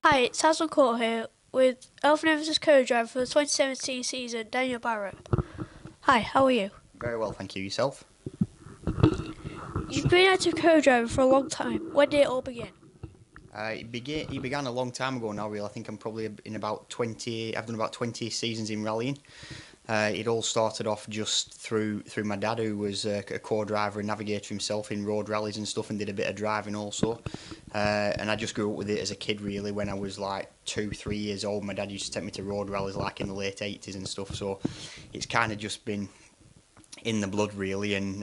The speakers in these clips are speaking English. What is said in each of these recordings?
Hi, it's Hazel Court here with Elfyn Evans as co-driver for the 2017 season, Dan Barritt. Hi, how are you? Very well, thank you. Yourself? You've been active co-driver for a long time. When did it all begin? It began a long time ago now, really. I think I'm probably in about 20. I've done about 20 seasons in rallying. It all started off just through my dad, who was a co-driver and navigator himself in road rallies and stuff, and did a bit of driving also. And I just grew up with it as a kid, really. When I was like 2, 3 years old, my dad used to take me to road rallies, like in the late '80s and stuff. So it's kind of just been in the blood, really. And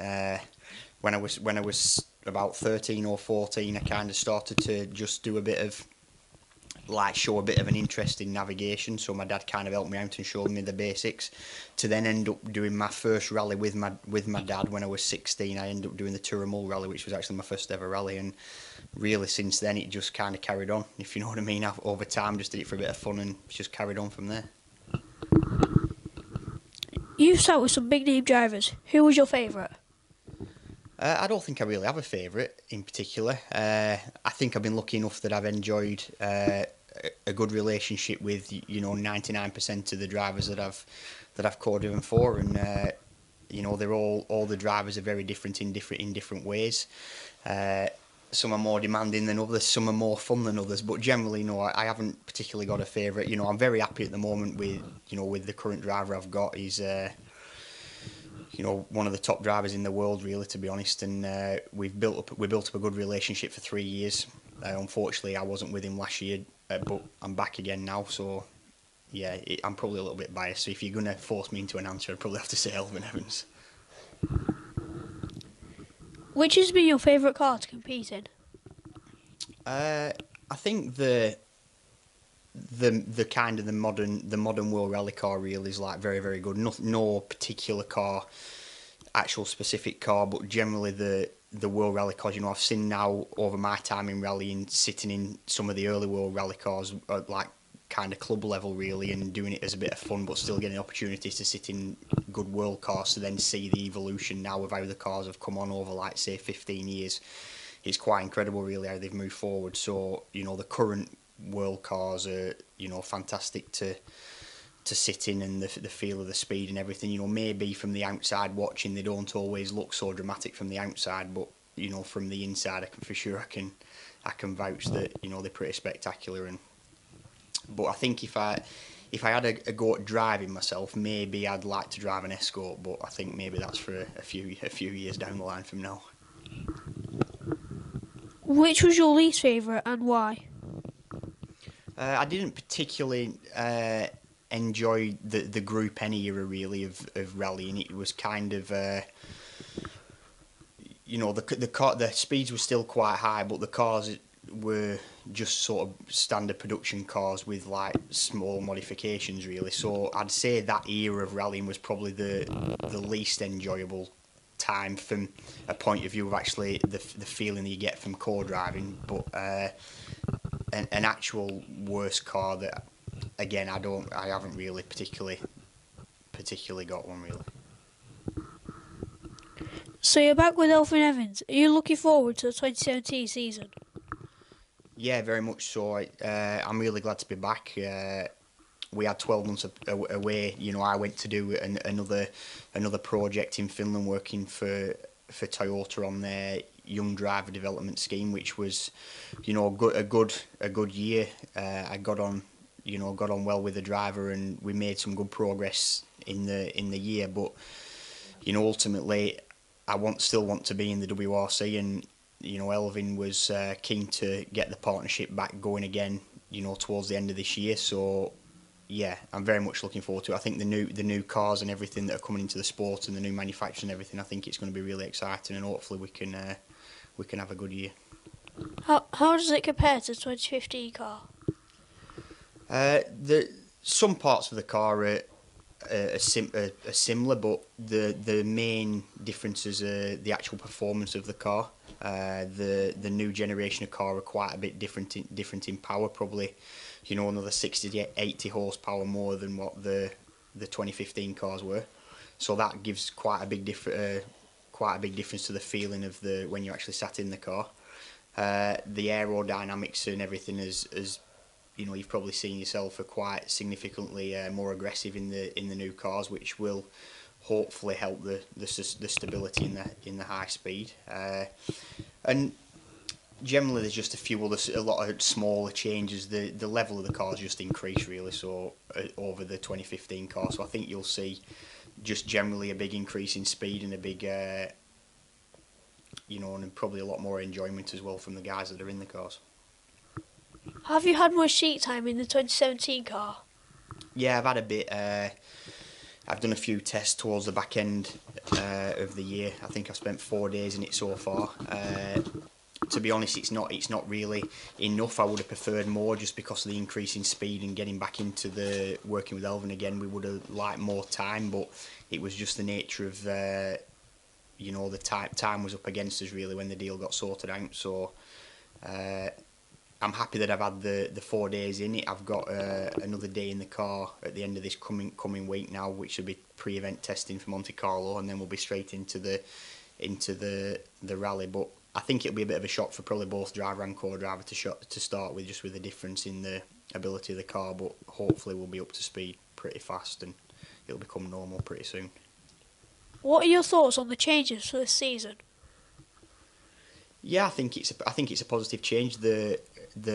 when I was about 13 or 14, I kind of started to just do a bit of show a bit of an interest in navigation. So my dad kind of helped me out and showed me the basics. To then end up doing my first rally with my dad when I was 16. I ended up doing the Turamul rally, which was actually my first ever rally. And really, since then, it just kind of carried on. If you know what I mean. Over time, just did it for a bit of fun and just carried on from there. You've sat with some big name drivers. Who was your favourite? I don't think I really have a favourite in particular. I think I've been lucky enough that I've enjoyed a good relationship with 99% of the drivers that I've co-driven for, and they're all the drivers are very different in different ways. Some are more demanding than others, some are more fun than others, but generally, no, I haven't particularly got a favourite. I'm very happy at the moment with the current driver I've got. He's one of the top drivers in the world, really, to be honest. And we built up a good relationship for 3 years. Unfortunately, I wasn't with him last year, but I'm back again now. So, yeah, I'm probably a little bit biased. So if you're going to force me into an answer, I'd probably have to say Elfyn Evans. Which has been your favourite car to compete in? I think the kind of the modern world rally car really is like very, very good. No particular car, actual specific car, but generally the world rally cars. I've seen now over my time in rallying, sitting in some of the early world rally cars at like kind of club level really, and doing it as a bit of fun, but still getting opportunities to sit in good world cars, to then see the evolution now of how the cars have come on over, like, say, 15 years. It's quite incredible really how they've moved forward. So the current world cars are fantastic to sit in, and the feel of the speed and everything. Maybe from the outside watching, they don't always look so dramatic from the outside, but from the inside, I can vouch that they're pretty spectacular. But I think if I had a go at driving myself, maybe I'd like to drive an Escort, but I think maybe that's for a few years down the line from now. Which was your least favourite and why? I didn't particularly enjoy the Group N era really of rallying. It was kind of the speeds were still quite high, but the cars were just sort of standard production cars with like small modifications really. So I'd say that era of rallying was probably the least enjoyable time from a point of view of actually the feeling that you get from co-driving. But an actual worst car that, again, I haven't really particularly got one really. So you're back with Elfyn Evans. Are you looking forward to the 2017 season? Yeah, very much so. I'm really glad to be back. We had 12 months away. I went to do another project in Finland, working for Toyota on their young driver development scheme, which was, a good year. I got on well with the driver, and we made some good progress in the year. But ultimately, I still want to be in the WRC, and Elfyn was keen to get the partnership back going again, towards the end of this year. So yeah, I'm very much looking forward to it. I think the new cars and everything that are coming into the sport, and the new manufacturers and everything, I think it's going to be really exciting, and hopefully we can have a good year. How does it compare to the 2015 car? Some parts of the car are similar, but the main differences are the actual performance of the car. The new generation of car are quite a bit different in power, probably another 60 to 80 horsepower more than what the 2015 cars were. So that gives quite a big difference to the feeling of when you actually sat in the car. The aerodynamics and everything has you've probably seen yourself are quite significantly more aggressive in the new cars, which will hopefully help the stability in the high speed. And generally, there's just a lot of smaller changes. The level of the cars just increased really. So over the 2015 car, so I think you'll see just generally a big increase in speed and a big, and probably a lot more enjoyment as well from the guys that are in the cars. Have you had much seat time in the 2017 car? Yeah, I've had a bit. I've done a few tests towards the back end of the year. I think I've spent 4 days in it so far. To be honest, it's not really enough. I would have preferred more just because of the increase in speed and getting back into the working with Elfyn again. We would have liked more time, but it was just the nature of the time was up against us really when the deal got sorted out. So I'm happy that I've had the 4 days in it. I've got another day in the car at the end of this coming week now, which will be pre-event testing for Monte Carlo, and then we'll be straight into the rally. But I think it'll be a bit of a shock for probably both driver and co-driver to start with, just with the difference in the ability of the car. But hopefully we'll be up to speed pretty fast, and it'll become normal pretty soon. What are your thoughts on the changes for this season? Yeah, I think it's a positive change. The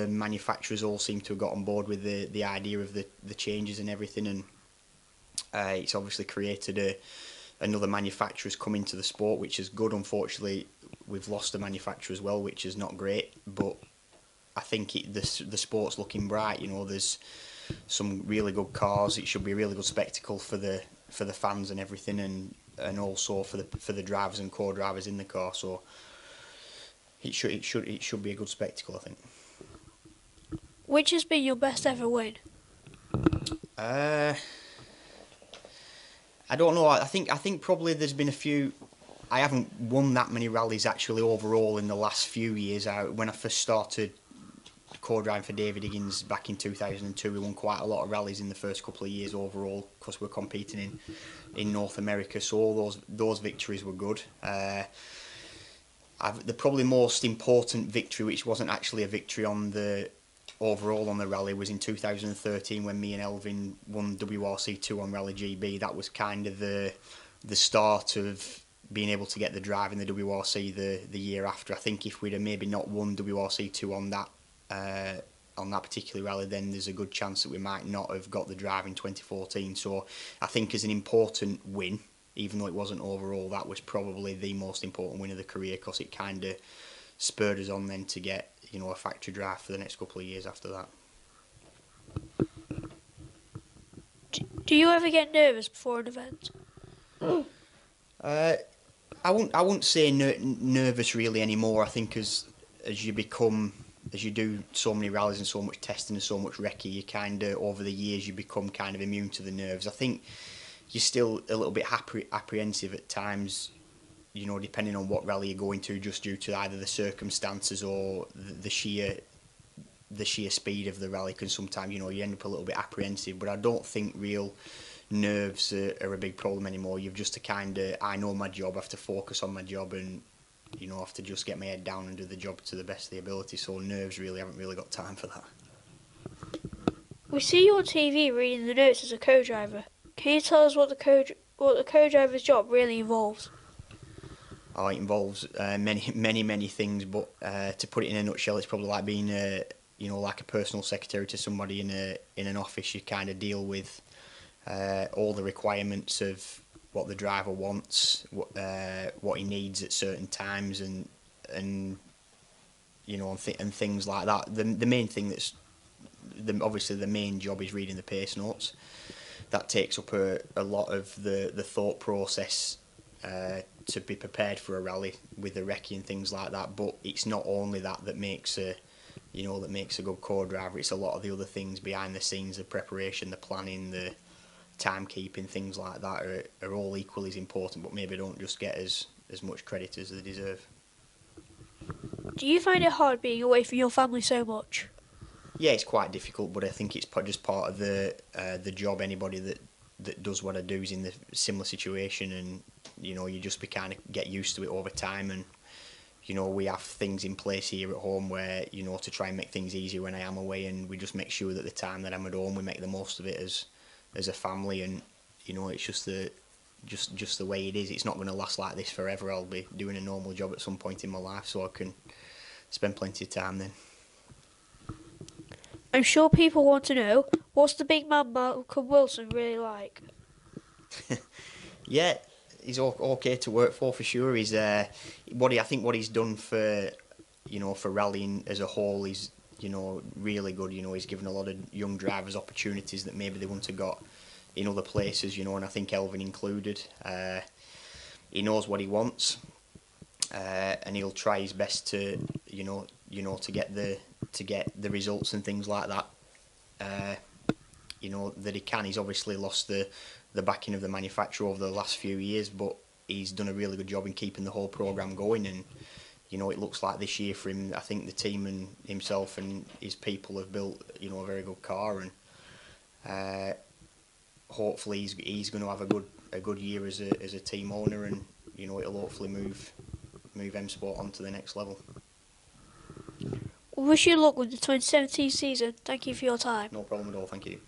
manufacturers all seem to have got on board with the idea of the changes and everything, and it's obviously created another manufacturer's come into the sport, which is good. Unfortunately, we've lost a manufacturer as well, which is not great. But I think the sport's looking bright. There's some really good cars. It should be a really good spectacle for the fans and everything, and also for the drivers and co-drivers in the car. So it should be a good spectacle, I think. Which has been your best ever win? I don't know. I think probably there's been a few. I haven't won that many rallies actually overall in the last few years. When I first started co-driving for David Higgins back in 2002, we won quite a lot of rallies in the first couple of years overall because we're competing in North America. So all those victories were good. The probably most important victory, which wasn't actually a victory overall on the rally, was in 2013 when me and Elfyn won WRC2 on Rally GB. That was kind of the start of being able to get the drive in the WRC the year after. I think if we'd have maybe not won WRC2 on that particular rally, then there's a good chance that we might not have got the drive in 2014. So I think as an important win, even though it wasn't overall, that was probably the most important win of the career because it kind of spurred us on then to get a factory drive for the next couple of years after that. Do you ever get nervous before an event? I wouldn't say nervous really anymore. I think as you do so many rallies and so much testing and so much recce, you kind of over the years you become kind of immune to the nerves. I think you're still a little bit apprehensive at times, depending on what rally you're going to, just due to either the circumstances or the sheer speed of the rally can sometimes, you end up a little bit apprehensive. But I don't think real nerves are a big problem anymore. You've just to I know my job, I have to focus on my job and, I have to just get my head down and do the job to the best of the ability. So nerves really, haven't really got time for that. We see you on TV reading the notes as a co-driver. Can you tell us what the co-driver's job really involves? Oh, it involves many things, but to put it in a nutshell, it's probably like being like a personal secretary to somebody in an office. You kind of deal with all the requirements of what the driver wants, what he needs at certain times, and things like that. The main thing obviously the main job is reading the pace notes. That takes up a lot of the thought process to be prepared for a rally with the recce and things like that. But it's not only that makes a good co-driver. It's a lot of the other things behind the scenes, the preparation, the planning, the timekeeping, things like that are all equally as important, but maybe don't just get as much credit as they deserve. Do you find it hard being away from your family so much? Yeah, it's quite difficult, but I think it's just part of the job. Anybody that does what I do is in the similar situation, and you just kind of get used to it over time, and you know, we have things in place here at home where, you know, to try and make things easier when I am away, and we just make sure that the time that I'm at home we make the most of it as a family. And you know, it's just the way it is. It's not going to last like this forever. I'll be doing a normal job at some point in my life, so I can spend plenty of time then. I'm sure people want to know, what's the big man Malcolm Wilson really like? Yeah, he's okay to work for sure. He's I think what he's done for, you know, for rallying as a whole is, you know, really good. You know, he's given a lot of young drivers opportunities that maybe they wouldn't have got in other places, you know, and I think Elfyn included. He knows what he wants, and he'll try his best to, you know, to get the results and things like that. You know, that he can. He's obviously lost the backing of the manufacturer over the last few years, but he's done a really good job in keeping the whole programme going. And you know, it looks like this year for him, I think the team and himself and his people have built, you know, a very good car, and hopefully he's going to have a good year as a team owner, and you know, it'll hopefully move M-Sport on to the next level. We wish you luck with the 2017 season. Thank you for your time. No problem at all, thank you.